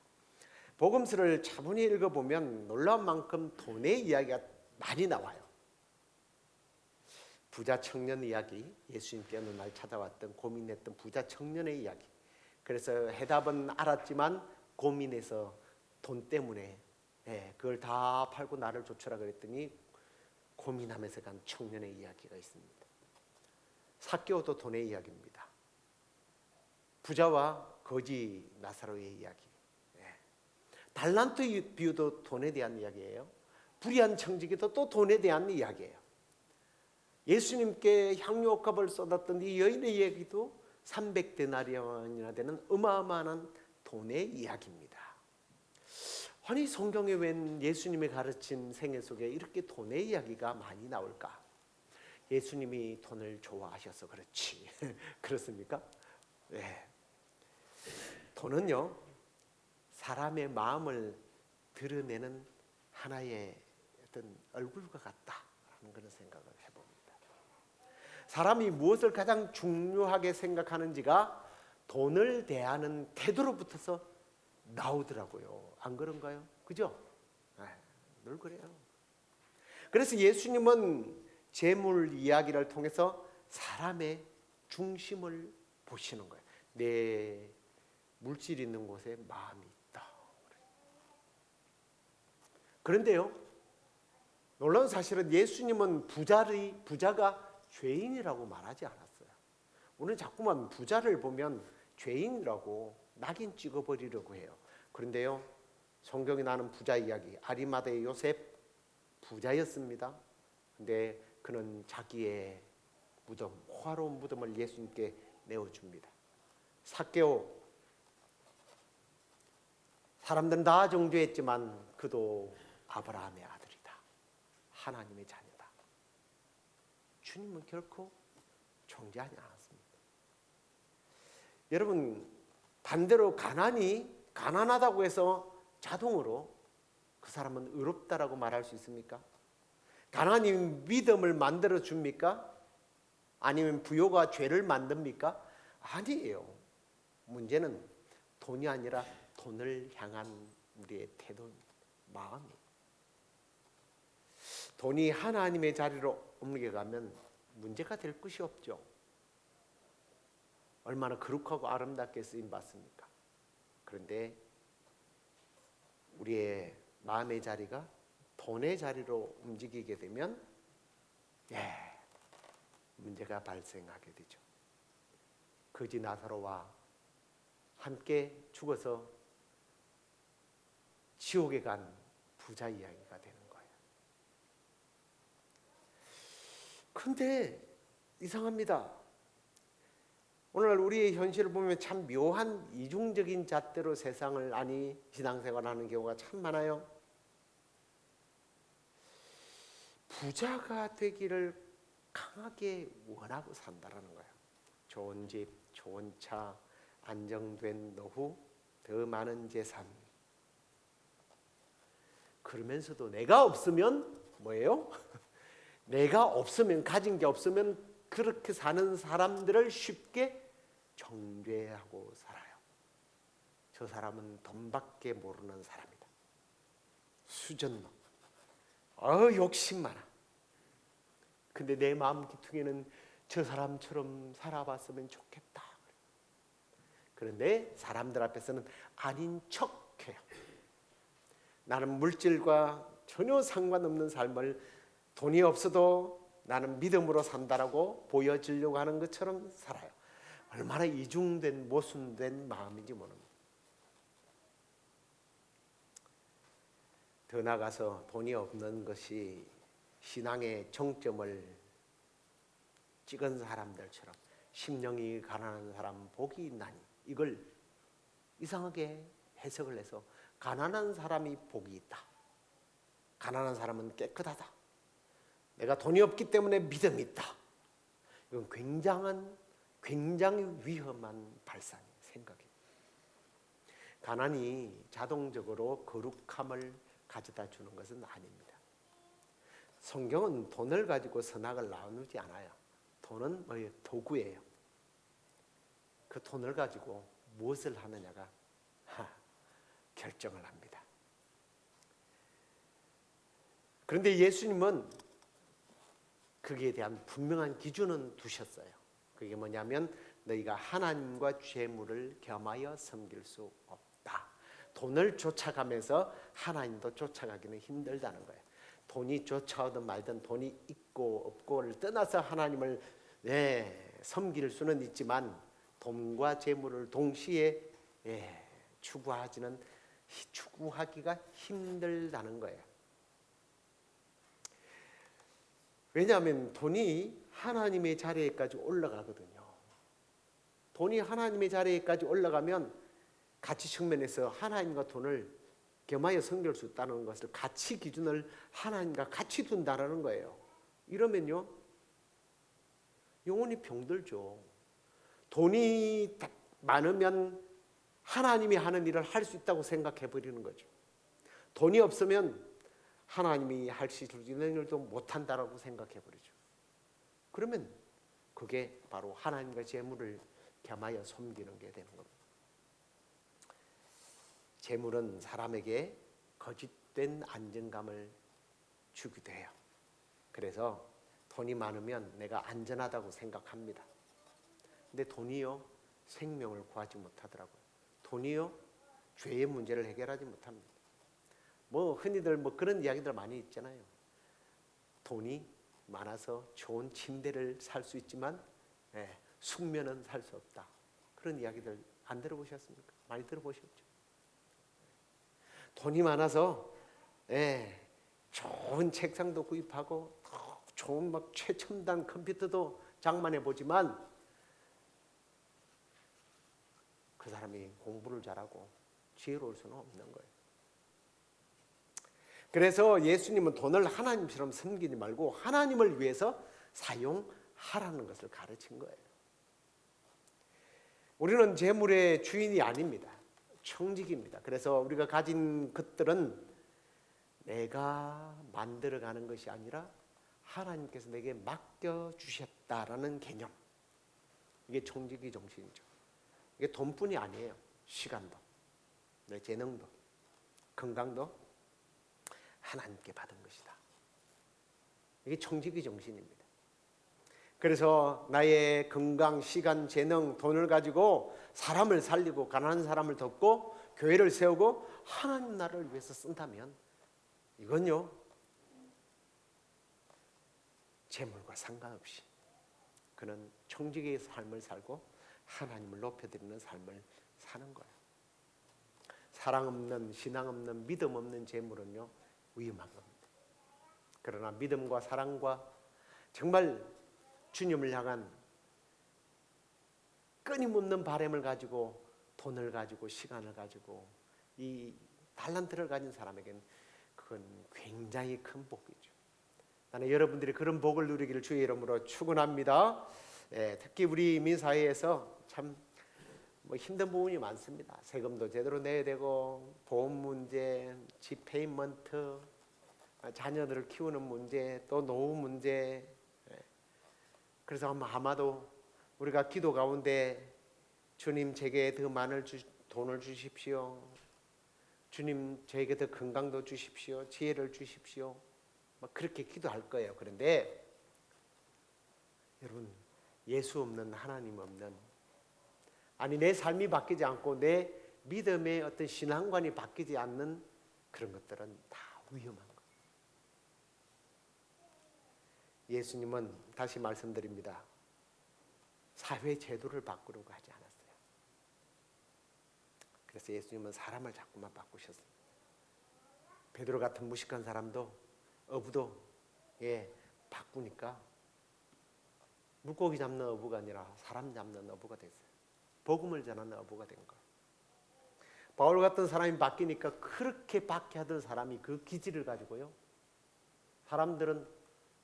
복음서를 차분히 읽어보면 놀라운 만큼 돈의 이야기가 많이 나와요. 부자 청년 이야기, 예수님께 어느 날 찾아왔던 고민했던 부자 청년의 이야기. 그래서 해답은 알았지만 고민해서 돈 때문에 그걸 다 팔고 나를 쫓으라 그랬더니 고민하면서 간 청년의 이야기가 있습니다. 삭개오도 돈의 이야기입니다. 부자와 거지 나사로의 이야기. 달란트 비유도 돈에 대한 이야기예요. 불의한 청지기도 또 돈에 대한 이야기예요. 예수님께 향유옥합을 쏟았던 이 여인의 이야기도 300데나리온이나 되는 어마어마한 돈의 이야기입니다. 아니 성경에 웬 예수님이 가르친 생애 속에 이렇게 돈의 이야기가 많이 나올까? 예수님이 돈을 좋아하셔서 그렇지. 그렇습니까? 네. 돈은요 사람의 마음을 드러내는 하나의 어떤 얼굴과 같다라는 그런 생각을 해봅니다. 사람이 무엇을 가장 중요하게 생각하는지가 돈을 대하는 태도로부터서 나오더라고요. 안 그런가요? 그죠? 늘 그래요. 그래서 예수님은 재물 이야기를 통해서 사람의 중심을 보시는 거예요. 내 물질 있는 곳에 마음이 있다. 그런데요, 놀라운 사실은 예수님은 부자가 죄인이라고 말하지 않았어요. 우리는 자꾸만 부자를 보면 죄인이라고 낙인 찍어버리려고 해요. 그런데요, 성경에 나오는 부자 이야기, 아리마다의 요셉 부자였습니다. 근데 그는 자기의 무덤, 호화로운 무덤을 예수님께 내어줍니다. 삭개오, 사람들은 다 정죄했지만 그도 아브라함의 아들이다. 하나님의 자녀다. 주님은 결코 정죄하지 않았습니다. 여러분, 반대로 가난하다고 해서 자동으로 그 사람은 의롭다라고 말할 수 있습니까? 가난이 믿음을 만들어 줍니까? 아니면 부요가 죄를 만듭니까? 아니에요. 문제는 돈이 아니라 돈을 향한 우리의 태도입니다. 마음이. 돈이 하나님의 자리로 옮겨가면 문제가 될 것이 없죠. 얼마나 거룩하고 아름답게 쓰임 받습니까? 그런데 우리의 마음의 자리가 돈의 자리로 움직이게 되면 문제가 발생하게 되죠. 거지 나사로와 함께 죽어서 지옥에 간 부자 이야기가 되는 거예요. 그런데 이상합니다. 오늘날 우리의 현실을 보면 참 묘한 이중적인 잣대로 세상을 신앙생활하는 경우가 참 많아요. 부자가 되기를 강하게 원하고 산다라는 거예요. 좋은 집, 좋은 차, 안정된 노후, 더 많은 재산. 그러면서도 내가 없으면 뭐예요? 내가 없으면, 가진 게 없으면 그렇게 사는 사람들을 쉽게 정죄하고 살아요. 저 사람은 돈밖에 모르는 사람이다. 수전놈. 욕심 많아. 근데 내 마음 기퉁에는 저 사람처럼 살아봤으면 좋겠다. 그런데 사람들 앞에서는 아닌 척해요. 나는 물질과 전혀 상관없는 삶을 돈이 없어도 나는 믿음으로 산다라고 보여지려고 하는 것처럼 살아요. 얼마나 이중된 모순된 마음인지 모릅니다. 더 나아가서 돈이 없는 것이 신앙의 정점을 찍은 사람들처럼 심령이 가난한 사람 복이 있나니, 이걸 이상하게 해석을 해서 가난한 사람이 복이 있다. 가난한 사람은 깨끗하다. 내가 돈이 없기 때문에 믿음이 있다. 이건 굉장히 위험한 발상이에요. 생각이. 가난이 자동적으로 거룩함을 가져다 주는 것은 아닙니다. 성경은 돈을 가지고 선악을 나누지 않아요. 돈은 뭐예요? 도구예요. 그 돈을 가지고 무엇을 하느냐가 결정을 합니다. 그런데 예수님은 거기에 대한 분명한 기준은 두셨어요. 그게 뭐냐면 너희가 하나님과 재물을 겸하여 섬길 수 없다. 돈을 쫓아가면서 하나님도 쫓아가기는 힘들다는 거예요. 돈이 쫓아오든 말든 돈이 있고 없고를 떠나서 하나님을 섬길 수는 있지만 돈과 재물을 동시에 추구하기가 힘들다는 거예요. 왜냐하면 돈이 하나님의 자리에까지 올라가거든요. 돈이 하나님의 자리에까지 올라가면 가치 측면에서 하나님과 돈을 겸하여 섬길 수 있다는 것을 가치 기준을 하나님과 같이 둔다는 거예요. 이러면요 영혼이 병들죠. 돈이 많으면 하나님이 하는 일을 할 수 있다고 생각해 버리는 거죠. 돈이 없으면 하나님이 할 수 있는 일도 못한다라고 생각해 버리죠. 그러면 그게 바로 하나님과 재물을 겸하여 섬기는 게 되는 겁니다. 재물은 사람에게 거짓된 안정감을 주기도 해요. 그래서 돈이 많으면 내가 안전하다고 생각합니다. 근데 돈이요 생명을 구하지 못하더라고요. 돈이요 죄의 문제를 해결하지 못합니다. 흔히들 그런 이야기들 많이 있잖아요. 돈이 많아서 좋은 침대를 살 수 있지만 숙면은 살 수 없다. 그런 이야기들 안 들어보셨습니까? 많이 들어보셨죠? 돈이 많아서 좋은 책상도 구입하고 좋은 최첨단 컴퓨터도 장만해 보지만 그 사람이 공부를 잘하고 지혜로울 수는 없는 거예요. 그래서 예수님은 돈을 하나님처럼 섬기지 말고 하나님을 위해서 사용하라는 것을 가르친 거예요. 우리는 재물의 주인이 아닙니다. 청직입니다. 그래서 우리가 가진 것들은 내가 만들어가는 것이 아니라 하나님께서 내게 맡겨주셨다라는 개념. 이게 청지기 정신이죠. 이게 돈뿐이 아니에요. 시간도, 내 재능도, 건강도 하나님께 받은 것이다. 이게 청지기 정신입니다. 그래서 나의 건강, 시간, 재능, 돈을 가지고 사람을 살리고 가난한 사람을 돕고 교회를 세우고 하나님 나라를 위해서 쓴다면 이건요 재물과 상관없이 그는 청지기의 삶을 살고 하나님을 높여드리는 삶을 사는 거예요. 사랑 없는, 신앙 없는, 믿음 없는 재물은요 위험한 겁니다. 그러나 믿음과 사랑과 정말 주님을 향한 끊임없는 바람을 가지고 돈을 가지고 시간을 가지고 이 달란트를 가진 사람에게는 그건 굉장히 큰 복이죠. 나는 여러분들이 그런 복을 누리기를 주의 이름으로 축원합니다. 특히 우리 민사회에서 참 힘든 부분이 많습니다. 세금도 제대로 내야 되고 보험 문제, 집 페이먼트, 자녀들을 키우는 문제, 또 노후 문제. 그래서 아마도 우리가 기도 가운데 주님 제게 더 많은 돈을 주십시오. 주님 저에게 더 건강도 주십시오. 지혜를 주십시오. 그렇게 기도할 거예요. 그런데 여러분 예수 없는 하나님 없는 아니 내 삶이 바뀌지 않고 내 믿음의 어떤 신앙관이 바뀌지 않는 그런 것들은 다 위험한 거예요. 예수님은 다시 말씀드립니다. 사회 제도를 바꾸려고 하지 않았어요. 그래서 예수님은 사람을 자꾸만 바꾸셨어요. 베드로 같은 무식한 사람도 어부도 바꾸니까 물고기 잡는 어부가 아니라 사람 잡는 어부가 됐어요. 복음을 전하는 어부가 된 거예요. 바울 같은 사람이 바뀌니까 그렇게 박해하던 사람이 그 기질을 가지고요. 사람들은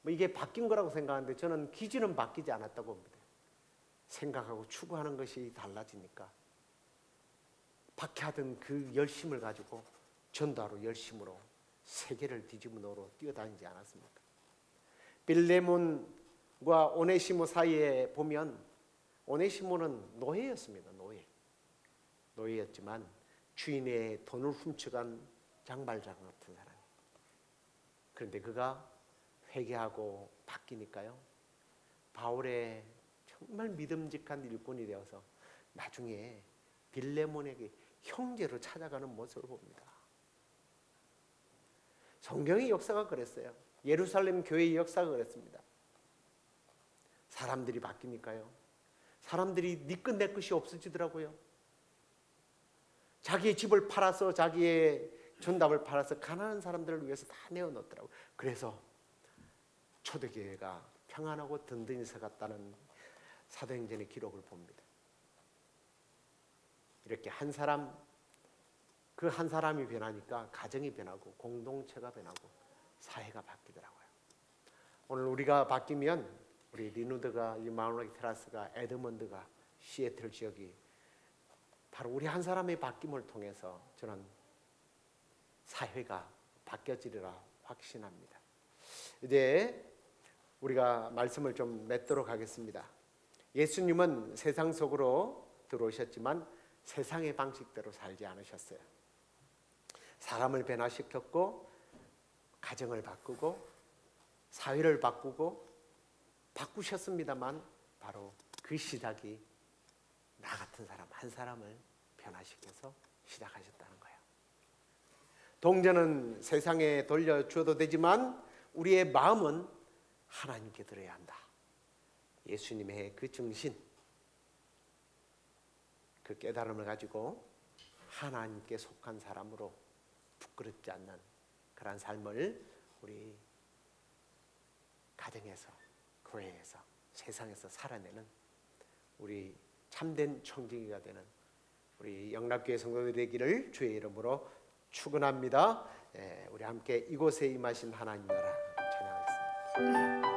이게 바뀐 거라고 생각하는데 저는 기질은 바뀌지 않았다고 봅니다. 생각하고 추구하는 것이 달라지니까 박해하던 그 열심을 가지고 전도하러 열심으로 세계를 뒤집어 놓으러 뛰어다니지 않았습니까? 빌레몬 오네시모 사이에 보면 오네시모는 노예였습니다. 노예였지만 주인의 돈을 훔쳐간 장발장 같은 사람. 그런데 그가 회개하고 바뀌니까요, 바울의 정말 믿음직한 일꾼이 되어서 나중에 빌레몬에게 형제로 찾아가는 모습을 봅니다. 성경의 역사가 그랬어요. 예루살렘 교회의 역사가 그랬습니다. 사람들이 바뀌니까요, 사람들이 네 것 내 것이 없어지더라고요. 자기의 집을 팔아서, 자기의 전답을 팔아서 가난한 사람들을 위해서 다 내어놓더라고요. 그래서 초대교회가 평안하고 든든히 서갔다는 사도행전의 기록을 봅니다. 이렇게 한 사람, 그 한 사람이 변하니까 가정이 변하고 공동체가 변하고 사회가 바뀌더라고요. 오늘 우리가 바뀌면, 우리 리누드가, 이 마운트 테라스가, 에드먼드가, 시애틀 지역이 바로 우리 한 사람의 바뀜을 통해서 저는 사회가 바뀌어지리라 확신합니다. 이제 우리가 말씀을 좀 맺도록 하겠습니다. 예수님은 세상 속으로 들어오셨지만 세상의 방식대로 살지 않으셨어요. 사람을 변화시켰고, 가정을 바꾸고, 사회를 바꾸고 바꾸셨습니다만, 바로 그 시작이 나 같은 사람 한 사람을 변화시켜서 시작하셨다는 거예요. 동전은 세상에 돌려주어도 되지만 우리의 마음은 하나님께 드려야 한다. 예수님의 그 정신, 그 깨달음을 가지고 하나님께 속한 사람으로 부끄럽지 않는 그런 삶을 우리 가정에서, 교회에서, 세상에서 살아내는 우리 참된 청지기가 되는 우리 영락교회 성도들이 되기를 주의 이름으로 축원합니다. 우리 함께 이곳에 임하신 하나님 나라 찬양하겠습니다.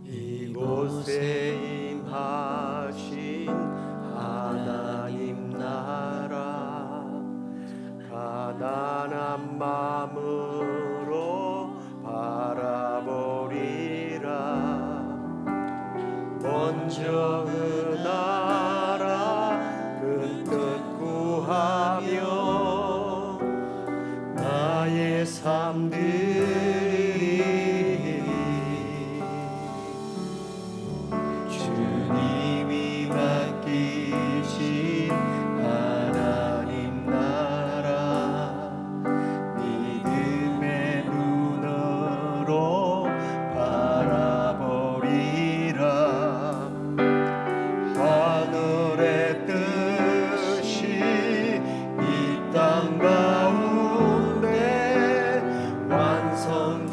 이곳에 임하신 하나님 나라, 가난한 마음으로 바라보리라. 먼저 그 나라 그 뜻 구하며 나의 삶 드리리. 주님이 맡기신 하나님 나라, 믿음의 눈으로 바라보리라. 하늘의 뜻이 이 땅 가운데 완성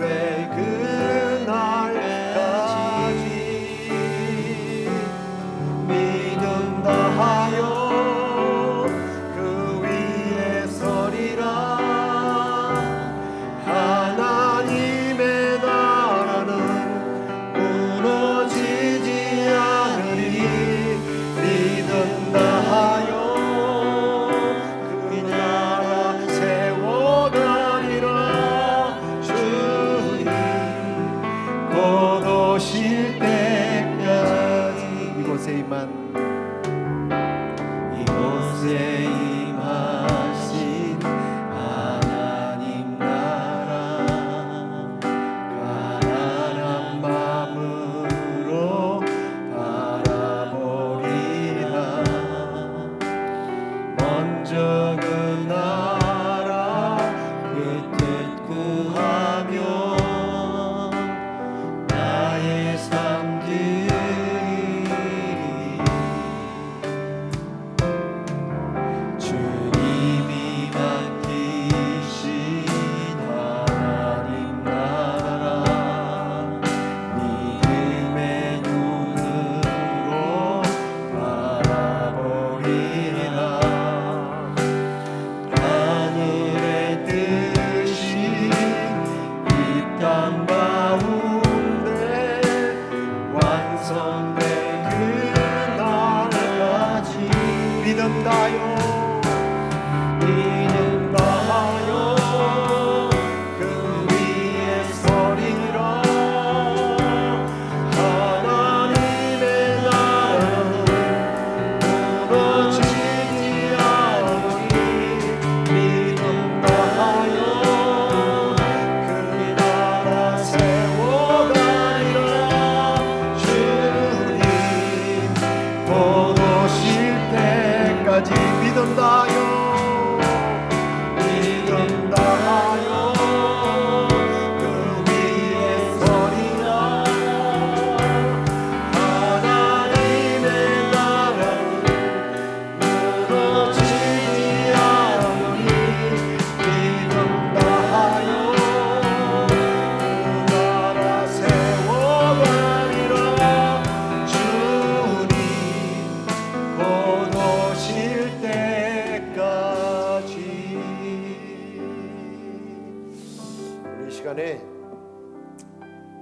시간에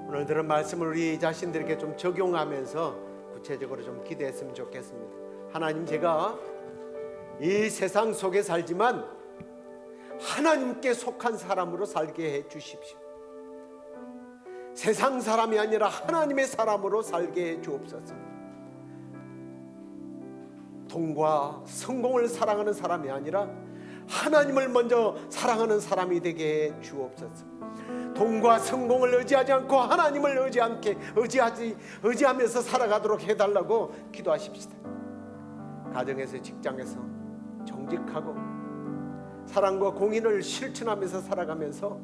오늘 들은 말씀을 우리 자신들에게 좀 적용하면서 구체적으로 좀 기도했으면 좋겠습니다. 하나님, 제가 이 세상 속에 살지만 하나님께 속한 사람으로 살게 해 주십시오. 세상 사람이 아니라 하나님의 사람으로 살게 해 주옵소서. 돈과 성공을 사랑하는 사람이 아니라 하나님을 먼저 사랑하는 사람이 되게 해 주옵소서. 돈과 성공을 의지하지 않고 하나님을 의지하면서 살아가도록 해달라고 기도하십시다. 가정에서, 직장에서 정직하고 사랑과 공의를 실천하면서 살아가면서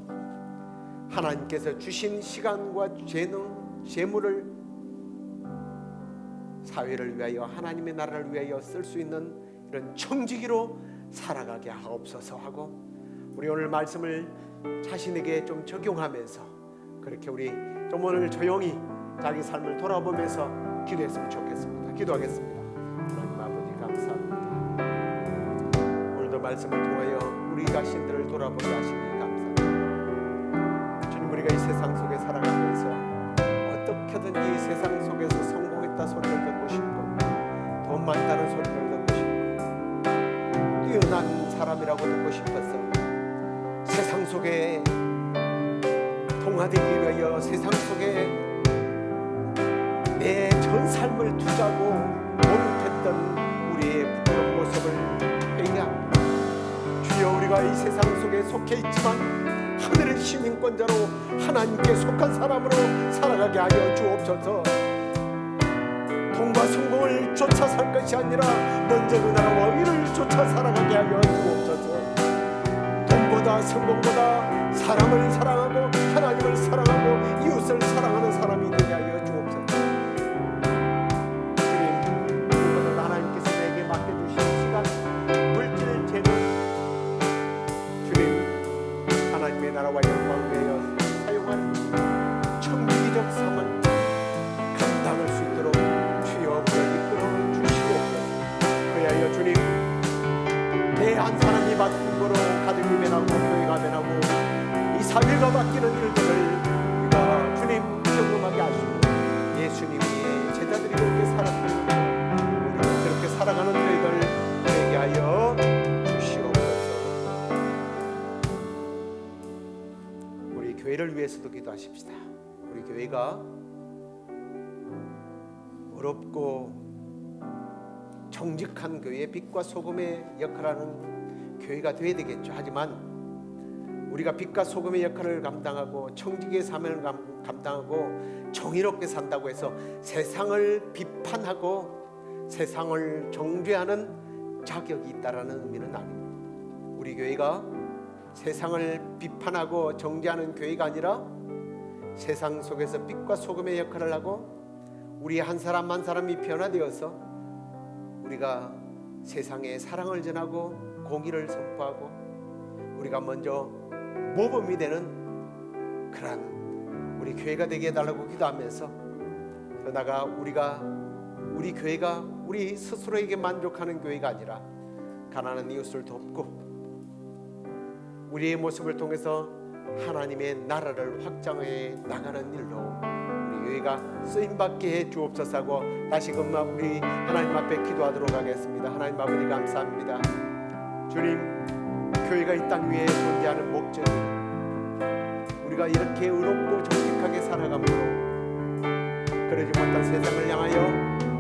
하나님께서 주신 시간과 재능, 재물을 사회를 위하여, 하나님의 나라를 위하여 쓸 수 있는 이런 청지기로 살아가게 하옵소서 하고, 우리 오늘 말씀을 자신에게 좀 적용하면서 그렇게 우리 좀 오늘 조용히 자기 삶을 돌아보면서 기도했으면 좋겠습니다. 기도하겠습니다. 하나님 아버지, 감사합니다. 오늘도 말씀을 통하여 우리 자신들을 돌아보게 하시니 감사합니다. 주님, 우리가 이 세상 속에 살아가면서 어떻게든지 이 세상 속에서 성공했다 소리를 듣고 싶고, 돈 많다는 소리를 듣고 싶고, 뛰어난 사람이라고 듣고 싶어서 세상 속에 통화되기 위하여 세상 속에 내 전 삶을 투자하고 모욕했던 우리의 부끄러운 모습을 회개합니다. 주여, 우리가 이 세상 속에 속해 있지만 하늘의 시민권자로 하나님께 속한 사람으로 살아가게 하여 주옵소서. 돈과 성공을 쫓아 살 것이 아니라 먼저 그 나라와 의를 쫓아 살아가게 하여 주옵소서. 돈보다 성공보다 사람을 사랑하고 하나님을 사랑하고 이웃을 사랑하는 사람이 되게 하여 주옵소서. 주님, 오늘 하나님께서 내게 맡겨주신 시간, 물질, 재능, 주님, 하나님의 나라와 영광을 위하여 사용한 청지기적 삶을 감당할 수 있도록 주여 우리를 이끌어 주시옵소서. 그리하여 주님, 내 한 사람이 맡은 거로 가정이 변하고 교회가 변하고 이 사회가 바뀌는 일들을 우리가 주님 경험하게 하시고, 예수님의 제자들이 그렇게 살았던 우리가 그렇게 살아가는 저희들 되게 하여 주시옵소서. 우리 교회를 위해서도 기도하십시다. 우리 교회가 어렵고 정직한 교회, 빛과 소금의 역할하는 교회가 되어야 되겠죠. 하지만 우리가 빛과 소금의 역할을 감당하고 청지기의 사명을 감당하고 정의롭게 산다고 해서 세상을 비판하고 세상을 정죄하는 자격이 있다라는 의미는 아닙니다. 우리 교회가 세상을 비판하고 정죄하는 교회가 아니라 세상 속에서 빛과 소금의 역할을 하고 우리 한 사람 한 사람이 변화되어서 우리가 세상에 사랑을 전하고 공의를 선포하고 우리가 먼저 모범이 되는 그런 우리 교회가 되게 해달라고 기도하면서, 더 나아가 우리 교회가 우리 스스로에게 만족하는 교회가 아니라 가난한 이웃을 돕고 우리의 모습을 통해서 하나님의 나라를 확장해 나가는 일로 우리 교회가 쓰임받게 해 주옵소서 하고 다시금 우리 하나님 앞에 기도하도록 하겠습니다. 하나님 아버지, 감사합니다. 주님, 교회가 이 땅 위에 존재하는 목적이 우리가 이렇게 의롭고 정직하게 살아감으로 그러지 못한 세상을 향하여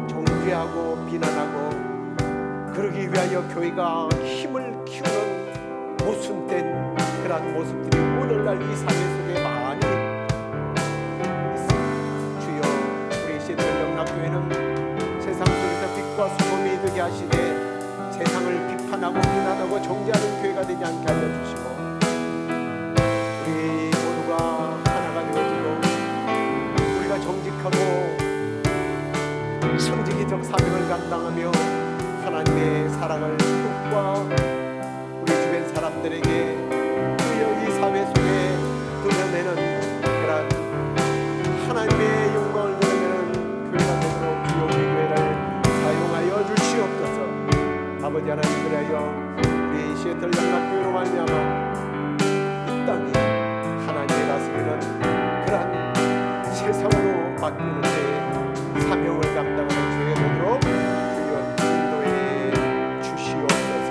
정죄하고 비난하고 그러기 위하여 교회가 힘을 키우는 모순된 그러한 모습들이 오늘날 이 사회 속에 많이 있습니다. 주여, 우리 시애틀 영락교회는 세상 속에서 빛과 소금이 되게 하시되 세상을 비판하고 비난하고 정죄하는 교회가 되지 않게 하여 주시고, 우리 모두가 하나가 되어지고 우리가 정직하고 청지기적 사명을 감당하며 하나님의 사랑을 이웃과 우리 주변 사람들에게 주여 이 사회 속에 드러내는 그런 하나님의 영광을 드러내는 교회가 되도록 주여 우리 교회를 사용하여 주시옵소서. 아버지 하나님, 그래요 우리 시애틀 영락교회로 말미암아 이 땅이 하나님의 바뀌는 데 사명을 감당하는 교회 되도록 주여 인도해 주시옵소서.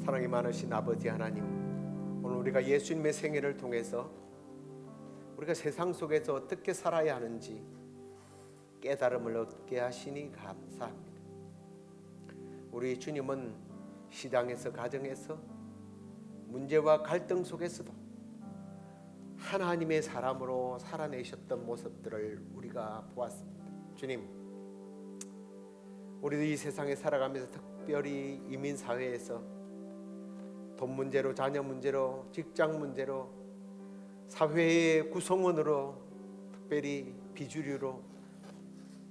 사랑이 많으신 아버지 하나님, 오늘 우리가 예수님의 생애를 통해서 우리가 세상 속에서 어떻게 살아야 하는지 깨달음을 얻게 하시니 감사합니다. 우리 주님은 시장에서, 가정에서, 문제와 갈등 속에서도 하나님의 사람으로 살아내셨던 모습들을 우리가 보았습니다. 주님, 우리도 이 세상에 살아가면서 특별히 이민 사회에서 돈 문제로, 자녀 문제로, 직장 문제로, 사회의 구성원으로, 특별히 비주류로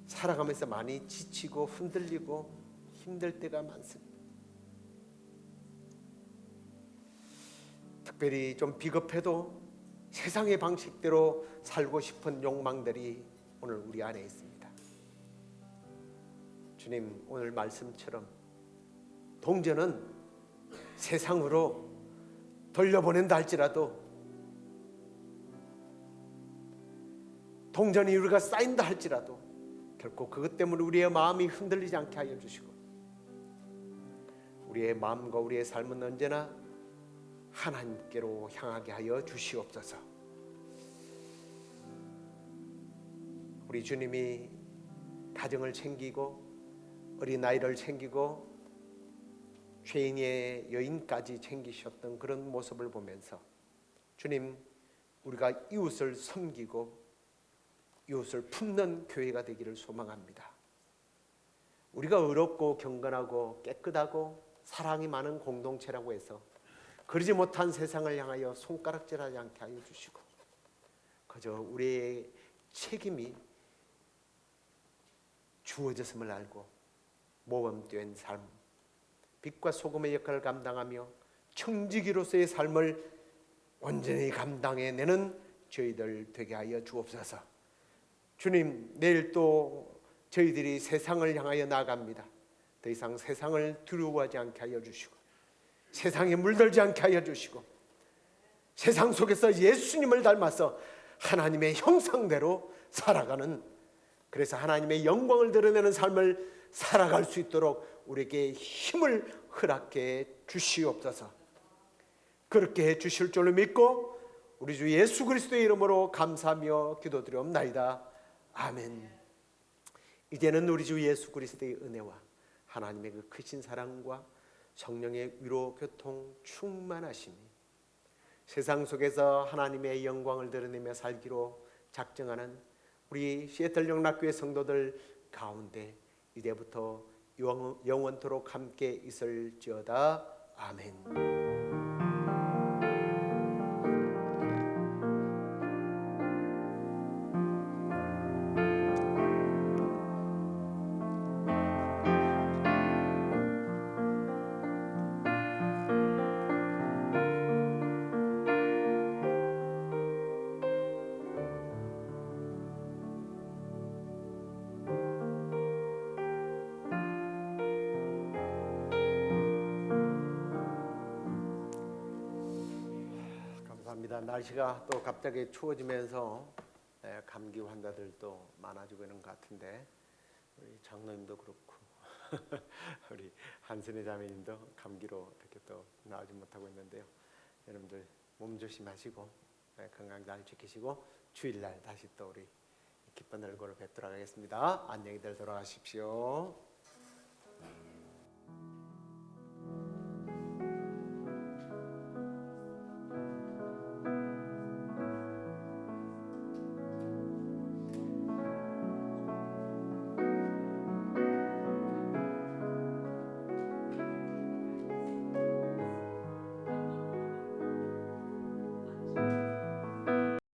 살아가면서 많이 지치고 흔들리고 힘들 때가 많습니다. 특별히 좀 비겁해도 세상의 방식대로 살고 싶은 욕망들이 오늘 우리 안에 있습니다. 주님, 오늘 말씀처럼 동전은 세상으로 돌려보낸다 할지라도, 동전이 우리가 쌓인다 할지라도 결코 그것 때문에 우리의 마음이 흔들리지 않게 하여 주시고, 우리의 마음과 우리의 삶은 언제나 하나님께로 향하게 하여 주시옵소서. 우리 주님이 가정을 챙기고 어린아이를 챙기고 죄인의 여인까지 챙기셨던 그런 모습을 보면서 주님, 우리가 이웃을 섬기고 이웃을 품는 교회가 되기를 소망합니다. 우리가 의롭고 경건하고 깨끗하고 사랑이 많은 공동체라고 해서 그러지 못한 세상을 향하여 손가락질하지 않게 하여 주시고, 그저 우리의 책임이 주어졌음을 알고 모범된 삶, 빛과 소금의 역할을 감당하며 청지기로서의 삶을 온전히 감당해내는 저희들 되게 하여 주옵소서. 주님, 내일 또 저희들이 세상을 향하여 나아갑니다. 더 이상 세상을 두려워하지 않게 하여 주시고, 세상에 물들지 않게 하여 주시고, 세상 속에서 예수님을 닮아서 하나님의 형상대로 살아가는, 그래서 하나님의 영광을 드러내는 삶을 살아갈 수 있도록 우리에게 힘을 허락해 주시옵소서. 그렇게 해 주실 줄로 믿고 우리 주 예수 그리스도의 이름으로 감사하며 기도드리옵나이다. 아멘. 이제는 우리 주 예수 그리스도의 은혜와 하나님의 그 크신 사랑과 성령의 위로 교통 충만하심이 세상 속에서 하나님의 영광을 드러내며 살기로 작정하는 우리 시애틀 영락교회 성도들 가운데 이제부터 영원토록 함께 있을지어다. 아멘. 날씨가 또 갑자기 추워지면서 감기 환자들도 많아지고 있는 것 같은데, 우리 장로님도 그렇고 우리 한선희 자매님도 감기로 이렇게 또 나오지 못하고 있는데요. 여러분들 몸 조심하시고 건강 잘 지키시고 주일날 다시 또 우리 기쁜 얼굴을 뵙도록 하겠습니다. 안녕히들 돌아가십시오.